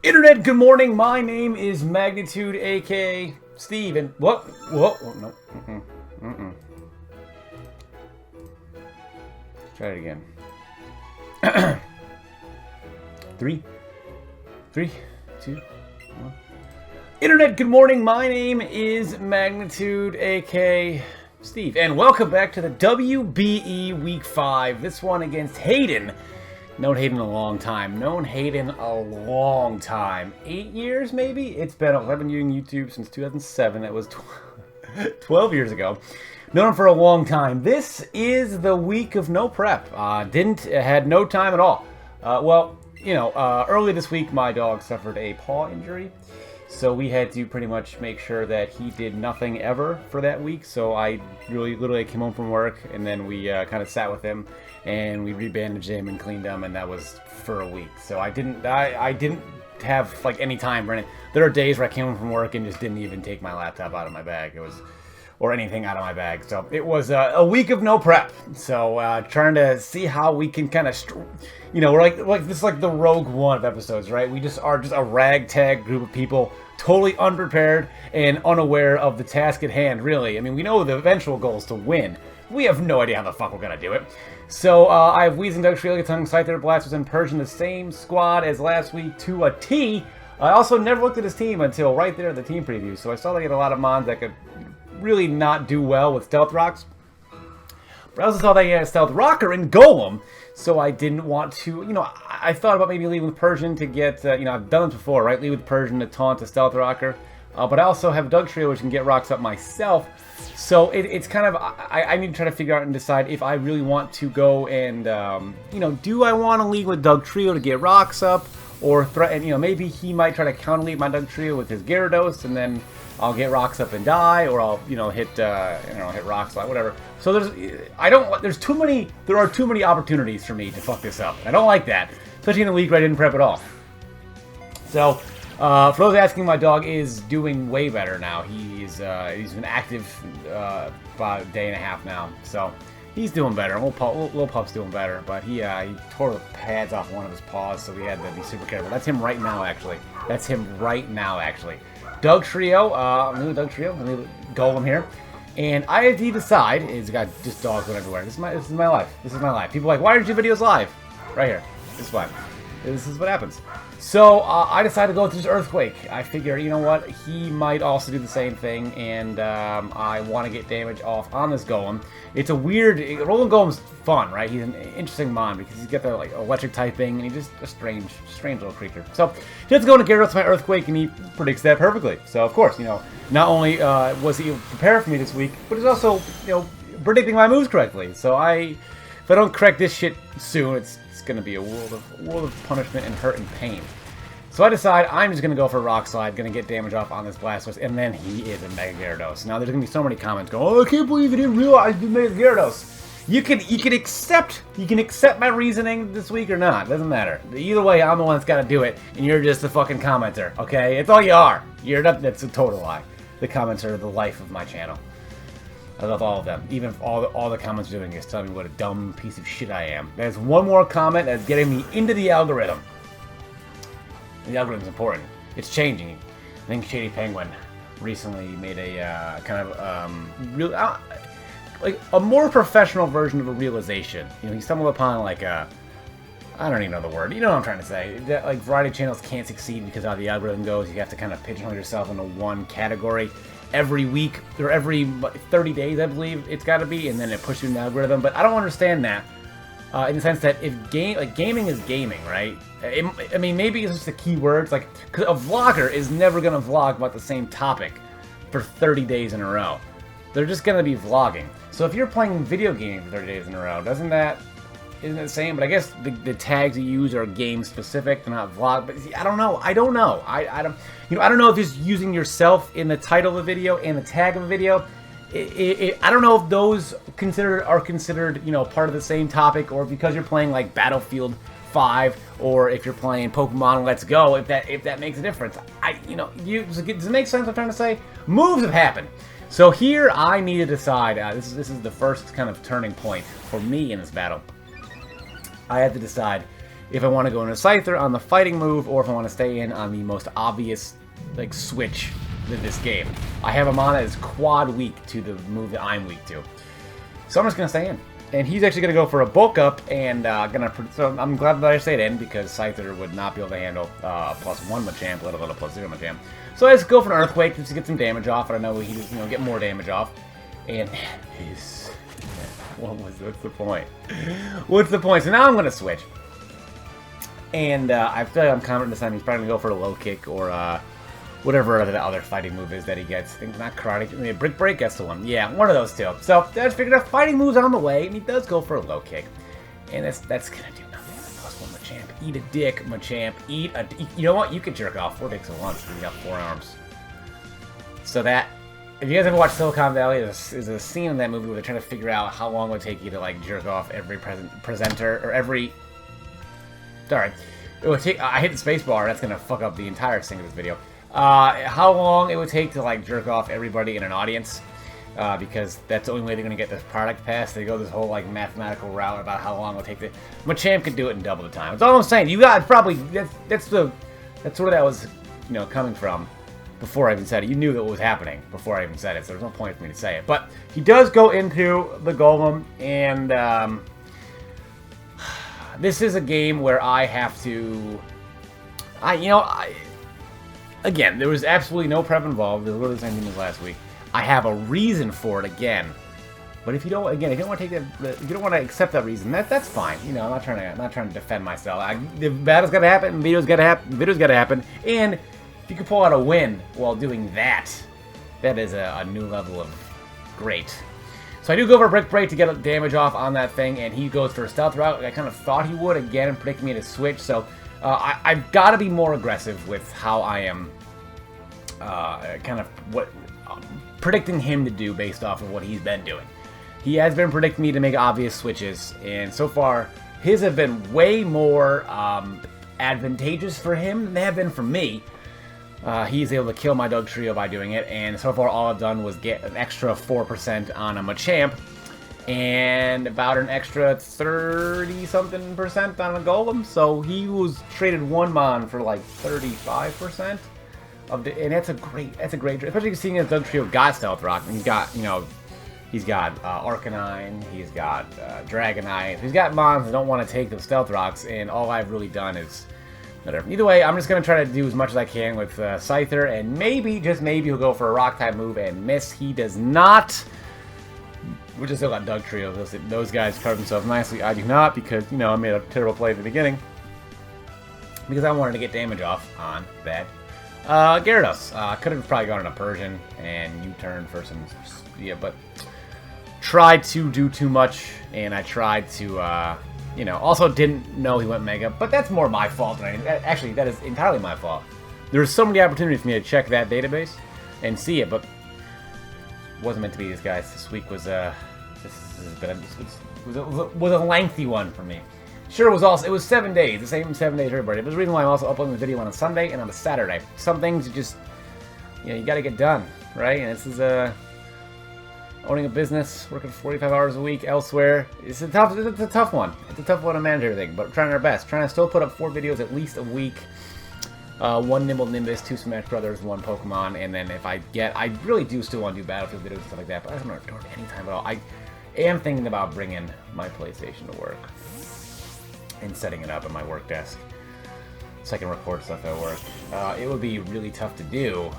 Internet, good morning. My name is Magnitude, aka Steve, and what? Whoa, no. Let's try it again. Three, two, one. Internet, good morning. My name is Magnitude, aka Steve, and welcome back to the WBE Week 5. This one against Haydunn. Known Haydunn a long time. 8 years, maybe? It's been 11 years on YouTube since 2007. That was 12 years ago. Known him for a long time. This is the week of no prep. Had no time at all. Early this week, my dog suffered a paw injury. So we had to pretty much make sure that he did nothing ever for that week. So I literally came home from work, and then we kind of sat with him, and we rebandaged him and cleaned him, and that was for a week. So I didn't have like any time for anything. There are days where I came home from work and just didn't even take my laptop out of my bag. Or anything out of my bag. So it was a week of no prep. So trying to see how we can kind of, we're like this is like the Rogue One of episodes, right? We just are just a ragtag group of people, totally unprepared and unaware of the task at hand, really. I mean, we know the eventual goal is to win. We have no idea how the fuck we're going to do it. So I have Weezing, Doug, Shrelia, Tongue, Scyther, Blasters, and Persian, the same squad as last week to a T. I also never looked at his team until right there at the team preview. So I saw they had a lot of mons that could really not do well with Stealth Rocks. But I also saw they had Stealth Rocker and Golem, so I didn't want to, I thought about maybe leaving with Persian to get, I've done this before, right? Leave with Persian to taunt a Stealth Rocker. But I also have Doug Trio, which can get rocks up myself. So it's kind of, I need to try to figure out and decide if I really want to go and, do I want to leave with Doug Trio to get rocks up? Or threaten, maybe he might try to counter lead my Doug Trio with his Gyarados, and then I'll get rocks up and die, or I'll, hit rocks, whatever. So there are too many opportunities for me to fuck this up. I don't like that, especially in the week where I didn't prep at all. So, for those asking, my dog is doing way better now. He's been active about a day and a half now, so he's doing better. Little Pup's doing better, but he tore the pads off one of his paws, so we had to be super careful. That's him right now, actually. Doug Trio, I'm going to Doug Trio. Let me Golem here. And I have to decide, it's got just dogs going everywhere. This is my life. This is my life. People are like, why aren't your videos live? Right here. This is why. This is what happens. So I decided to go with this Earthquake. I figure, you know what, he might also do the same thing, and I want to get damage off on this Golem. It's a weird, Rolling Golem's fun, right? He's an interesting mon because he's got the electric typing, and he's just a strange little creature. So he has to go into Gyarados my Earthquake, and he predicts that perfectly. So of course, not only was he prepared for me this week, but he's also, predicting my moves correctly. So if I don't correct this shit soon, it's going to be a world of punishment and hurt and pain. So I decide I'm just going to go for Rock Slide, going to get damage off on this Blastoise, and then he is a Mega Gyarados. Now there's going to be so many comments going, oh, I can't believe you didn't realize you made a Gyarados. You can accept my reasoning this week or not. Doesn't matter. Either way, I'm the one that's got to do it, and you're just a fucking commenter, okay? It's all you are. That's a total lie. The comments are the life of my channel. I love all of them. Even if all the comments are doing is telling me what a dumb piece of shit I am. There's one more comment that's getting me into the algorithm. The algorithm's important. It's changing. I think Shady Penguin recently made a a more professional version of a realization. He stumbled upon I don't even know the word. You know what I'm trying to say. That variety channels can't succeed because how the algorithm goes. You have to kind of pigeonhole yourself into one category every week or every 30 days, I believe it's got to be, and then it pushes you in the algorithm. But I don't understand that in the sense that if gaming is gaming, right? Maybe it's just the key words, because a vlogger is never going to vlog about the same topic for 30 days in a row. They're just going to be vlogging. So if you're playing video gaming for 30 days in a row, isn't it the same? But I guess the tags you use are game specific, they're not vlog. But see, I don't know. I don't know if it's using yourself in the title of a video and the tag of a video. I don't know if those are considered part of the same topic, or because you're playing Battlefield 5, or if you're playing Pokemon Let's Go, if that makes a difference. Does it make sense what I'm trying to say? Moves have happened. So here I need to decide, this is the first kind of turning point for me in this battle. I have to decide if I want to go into Scyther on the fighting move, or if I want to stay in on the most obvious like switch in this game. I have him on as quad weak to the move that I'm weak to. So I'm just going to stay in. And he's actually going to go for a bulk up, and so I'm glad that I stayed in, because Scyther would not be able to handle a +1 Machamp, let alone a +0 Machamp. So I just go for an Earthquake just to get some damage off, and I know he just, get more damage off. And he's... What's the point? What's the point? So now I'm going to switch. And I feel like I'm confident this time he's probably going to go for a low kick, or whatever the other fighting move is that he gets. I think not karate. I mean, brick break gets to one. Yeah, one of those two. So I just figured out fighting moves on the way, and he does go for a low kick, and that's gonna do nothing. +1 Machamp. Eat a dick, Machamp. You know what? You can jerk off 4 dicks at once. You got 4 arms. So that. If you guys ever watched Silicon Valley, there's a scene in that movie where they're trying to figure out how long it would take you to like jerk off every presenter or every. Sorry, it would take. I hit the space bar. That's gonna fuck up the entire thing of this video. How long it would take to like jerk off everybody in an audience, because that's the only way they're gonna get this product passed. They go this whole like mathematical route about how long it would take to. Machamp could do it in double the time. That's all I'm saying. You got probably that's where that was coming from before I even said it. You knew that what was happening before I even said it, so there's no point for me to say it. But he does go into the Golem, and this is a game where I have to. Again, there was absolutely no prep involved. There was literally the same thing as last week. I have a reason for it again, but if you don't, if you don't want to take that, if you don't want to accept that reason, that's fine. I'm not trying to defend myself. The battle's got to happen, video's got to happen, and if you can pull out a win while doing that, that is a new level of great. So I do go for a brick break to get damage off on that thing, and he goes for a stealth route. I kind of thought he would again, predicting me to switch. So. I've got to be more aggressive with how I am predicting him to do based off of what he's been doing. He has been predicting me to make obvious switches, and so far his have been way more advantageous for him than they have been for me. He's able to kill my Dugtrio by doing it, and so far all I've done was get an extra 4% on a Machamp, and about an extra 30-something% on a Golem, so he was traded 1 Mon for like 35% of the, and that's a great trade, especially seeing as Dugtrio got Stealth Rock, and he's got Arcanine, he's got Dragonite, he's got Mons that don't want to take the Stealth Rocks, and all I've really done is whatever. Either way, I'm just going to try to do as much as I can with Scyther, and maybe, just maybe, he'll go for a Rock-type move and miss. He does not. We just still got Dugtrio. Those guys carved themselves nicely. I do not, because, I made a terrible play at the beginning. Because I wanted to get damage off on that Gyarados. Could have probably gone in a Persian and U-turn for some... Yeah, but... Tried to do too much, and I tried to, also didn't know he went Mega, but that's more my fault than anything. Actually, that is entirely my fault. There's so many opportunities for me to check that database and see it, but... wasn't meant to be this, guys. This week was was a lengthy one for me. Sure, it was 7 days, the same 7 days for everybody. But there's a reason why I'm also uploading the video on a Sunday and on a Saturday. Some things you just you got to get done, right? And this is owning a business, working 45 hours a week elsewhere. It's a tough one. It's a tough one to manage everything, but we're trying our best. Trying to still put up 4 videos at least a week. 1 Nimble Nimbus, 2 Smash Brothers, 1 Pokemon, and then if I really do still want to do Battlefield videos and stuff like that, but I don't know any time at all. I am thinking about bringing my PlayStation to work and setting it up at my work desk so I can record stuff at work. It would be really tough to do,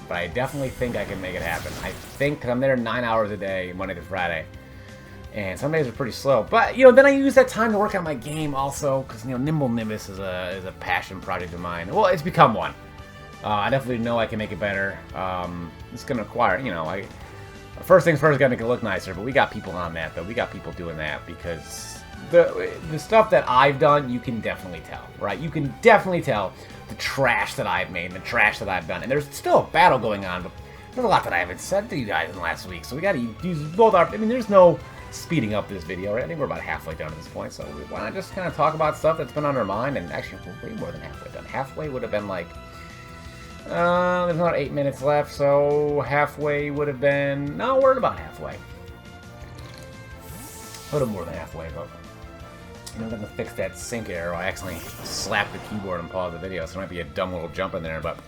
but I definitely think I can make it happen. I think, because I'm there 9 hours a day, Monday to Friday. And some days are pretty slow. But, then I use that time to work on my game also, because, Nimble Nimbus is a passion project of mine. Well, it's become one. I definitely know I can make it better. It's going to require, first things first, got to make it look nicer, but we got people on that, though. We got people doing that, because the stuff that I've done, you can definitely tell, right? You can definitely tell the trash that I've made and the trash that I've done. And there's still a battle going on, but there's a lot that I haven't said to you guys in the last week, so we got to use both our... there's no... speeding up this video, right? I think we're about halfway done at this point, so why not just kind of talk about stuff that's been on our mind, and actually we're way more than halfway done. Halfway would have been like, there's not 8 minutes left, so halfway would have been, no, we're at about halfway. A little more than halfway, but I'm gonna fix that sync error. I accidentally slapped the keyboard and paused the video, so it might be a dumb little jump in there, but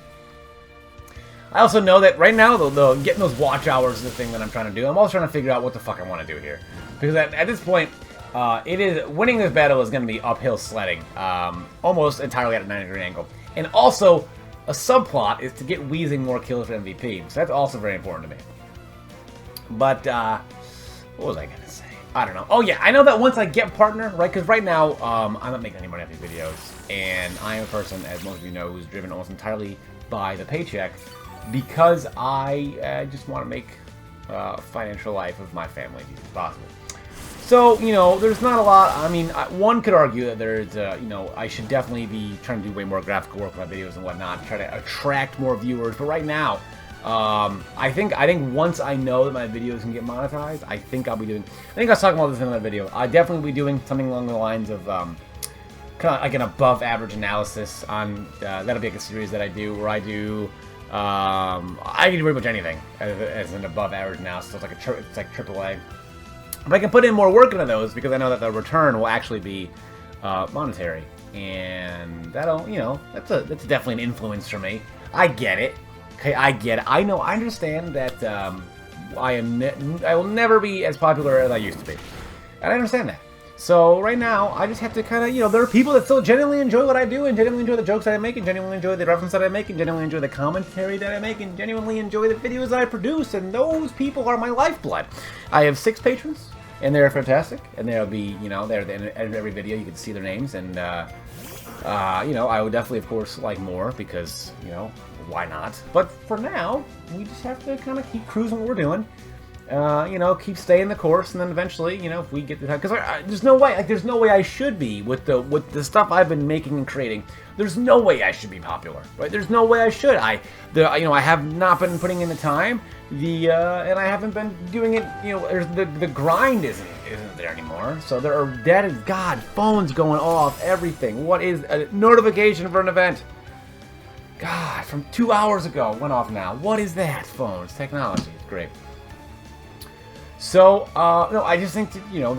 I also know that right now, though, getting those watch hours is the thing that I'm trying to do. I'm also trying to figure out what the fuck I want to do here. Because at this point, winning this battle is going to be uphill sledding, almost entirely at a 90-degree angle. And also, a subplot is to get Weezing more kills for MVP, so that's also very important to me. But, what was I going to say? I don't know. Oh yeah, I know that once I get partner, right, because right now, I'm not making any money off these videos, and I am a person, as most of you know, who's driven almost entirely by the paycheck, because I just want to make financial life of my family as easy as possible. So, you know, there's not a lot. I mean, one could argue that there's, you know, I should definitely be trying to do way more graphical work with my videos and whatnot, try to attract more viewers. But right now, I think once I know that my videos can get monetized, I think I'll be doing. I think I was talking about this in another video. I definitely be doing something along the lines of kind of like an above average analysis on. That'll be like a series that I do where I do. I can do pretty much anything as an above average analysis. So it's like AAA. But I can put in more work into those because I know that the return will actually be monetary, and that'll, you know, that's definitely an influence for me. I get it. Okay, I get it. I know. I understand that I will never be as popular as I used to be, and I understand that. So right now, I just have to kind of, you know, there are people that still genuinely enjoy what I do, and genuinely enjoy the jokes that I make, and genuinely enjoy the reference that I make, and genuinely enjoy the commentary that I make, and genuinely enjoy the videos that I produce, and those people are my lifeblood. I have 6 patrons, and they're fantastic, and they'll be, you know, they're at the end of every video, you can see their names, and, you know, I would definitely, of course, like more, because, you know, why not? But for now, we just have to kind of keep cruising what we're doing. You know, keep staying the course, and then eventually, you know, if we get the time, because there's no way, like, there's no way I should be with the stuff I've been making and creating. There's no way I should be popular, right? There's no way I should. You know, I have not been putting in the time, and I haven't been doing it. You know, the grind isn't there anymore. So that is God, phones going off, everything. What is a notification for an event? God, from 2 hours ago, went off now. What is that? Phones, technology, it's great. So, no, I just think that, you know,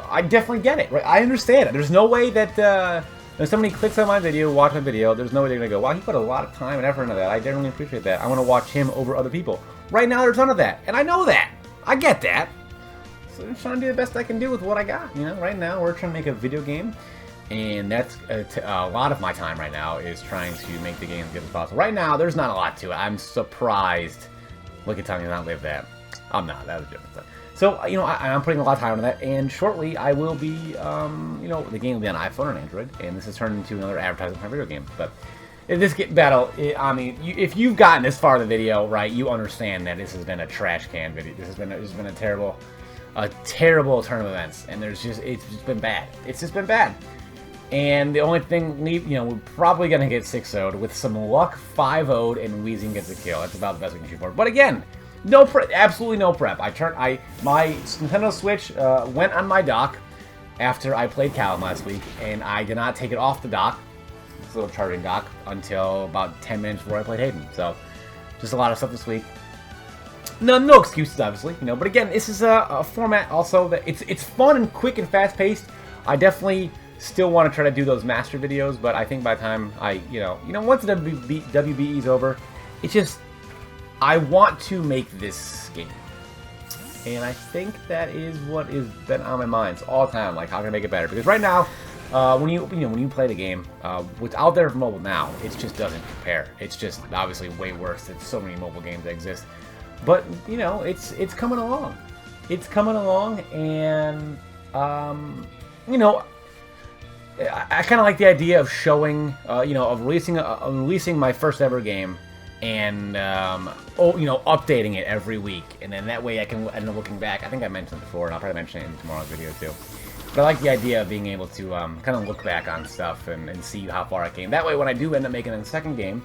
I definitely get it, right? I understand it. There's no way that, if somebody clicks on my video, watch my video, there's no way they're going to go, wow, he put a lot of time and effort into that. I genuinely appreciate that. I want to watch him over other people. Right now, there's none of that. And I know that. I get that. So I'm just trying to do the best I can do with what I got. You know, right now, we're trying to make a video game. And that's a lot of my time right now is trying to make the game as good as possible. Right now, there's not a lot to it. I'm surprised. Look at telling me not live that. I'm not. That was a different stuff. So, you know, I'm putting a lot of time into that, and shortly I will be, you know, the game will be on iPhone and Android, and this has turned into another advertisement for video game. But in this battle, I mean, if you've gotten this far in the video, right, you understand that this has been a trash can video. This has been a terrible turn of events, and it's just been bad. It's just been bad. And the only thing, you know, we're probably going to get 6-0'd. With some luck, 5-0'd, and Weezing gets a kill. That's about the best we can shoot for. But again, no prep, absolutely no prep. My Nintendo Switch went on my dock after I played Callum last week, and I did not take it off the dock, this little charging dock, until about 10 minutes before I played Haydunn. So, just a lot of stuff this week. No excuses, obviously, you know. But again, this is a format also that it's fun and quick and fast paced. I definitely still want to try to do those master videos, but I think by the time you know, once the WBE is over, it's just, I want to make this game, and I think that is what has been on my mind all the time. Like, how can I make it better? Because right now, when you play the game, what's out there for mobile now, it just doesn't compare. It's just obviously way worse. There's so many mobile games that exist, but you know, it's coming along. It's coming along, and you know, I kind of like the idea of showing, you know, of releasing my first ever game. And, you know, updating it every week. And then that way I can end up looking back. I think I mentioned it before, and I'll probably mention it in tomorrow's video too. But I like the idea of being able to kind of look back on stuff and see how far I came. That way when I do end up making a second game,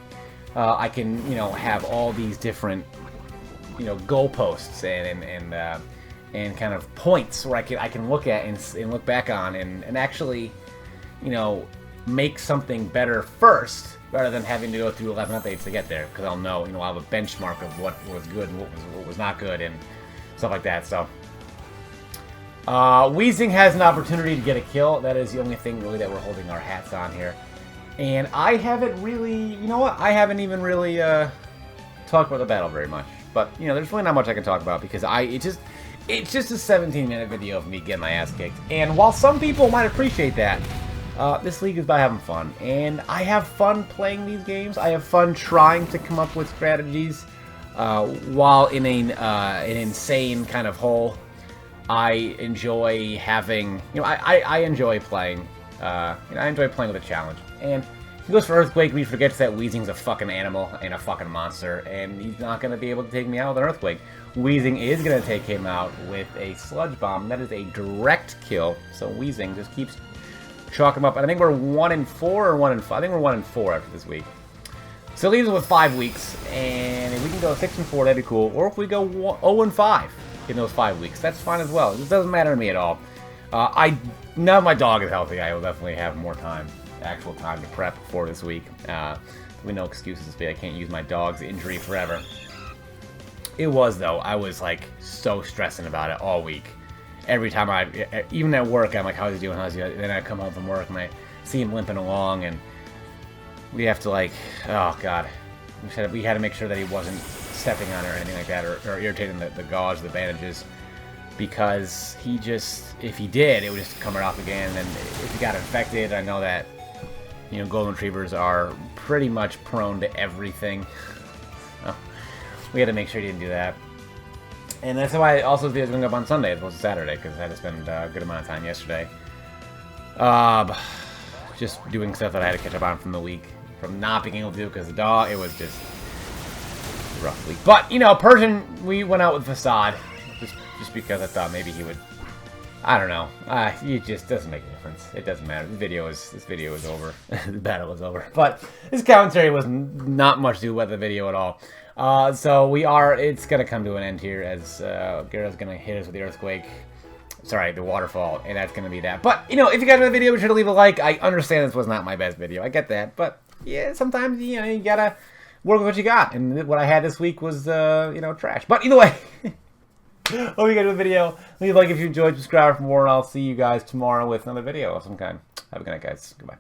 I can, you know, have all these different, you know, goalposts and kind of points where I can look at and look back on and actually, you know, make something better first, rather than having to go through 11 updates to get there, because I'll know, you know, I'll have a benchmark of what was good and what was not good and stuff like that. So, Weezing has an opportunity to get a kill. That is the only thing really that we're holding our hats on here. And I haven't really, you know what? I haven't even really talked about the battle very much. But, you know, there's really not much I can talk about because it's just a 17-minute video of me getting my ass kicked. And while some people might appreciate that, this league is about having fun. And I have fun playing these games. I have fun trying to come up with strategies while in an insane kind of hole. I enjoy having, you know, I enjoy playing, you know, I enjoy playing with a challenge. And he goes for Earthquake, but he forgets that Weezing's a fucking animal and a fucking monster, and he's not going to be able to take me out with an Earthquake. Weezing is going to take him out with a Sludge Bomb. That is a direct kill, so Weezing just keeps chalking him up. And I think we're 1-4 or 1-5. I think we're 1-4 after this week. So it leaves us with 5 weeks, and if we can go 6-4, that'd be cool. Or if we go 0-5 in those 5 weeks, that's fine as well. It doesn't matter to me at all. Now that my dog is healthy, I will definitely have more time, actual time to prep for this week. We no excuses this week. I can't use my dog's injury forever. It was, though. I was, like, so stressing about it all week. Every time even at work, I'm like, how's he doing, how's he doing? And then I come home from work, and I see him limping along, and we have to, like, oh, God. We had to make sure that he wasn't stepping on it or anything like that, or irritating the gauze, the bandages, because he just, if he did, it would just come right off again, and then if he got infected, I know that, you know, golden retrievers are pretty much prone to everything. So we had to make sure he didn't do that. And that's why also the video's going up on Sunday as opposed to Saturday, because I had to spend a good amount of time yesterday. Just doing stuff that I had to catch up on from the week, from not being able to do because of the dog. It was just a rough week. But, you know, Persian, we went out with Facade, just because I thought maybe he would, I don't know. It just doesn't make a difference. It doesn't matter. This video is over. The battle is over. But this commentary was not much to do with the video at all. So it's going to come to an end here as Garrett's going to hit us with the Earthquake. Sorry, the Waterfall, and that's going to be that. But, you know, if you guys enjoyed the video, be sure to leave a like. I understand this was not my best video. I get that. But, yeah, sometimes, you know, you got to work with what you got. And what I had this week was, you know, trash. But either way, hope you guys enjoyed the video. Leave a like if you enjoyed, subscribe for more, and I'll see you guys tomorrow with another video of some kind. Have a good night, guys. Goodbye.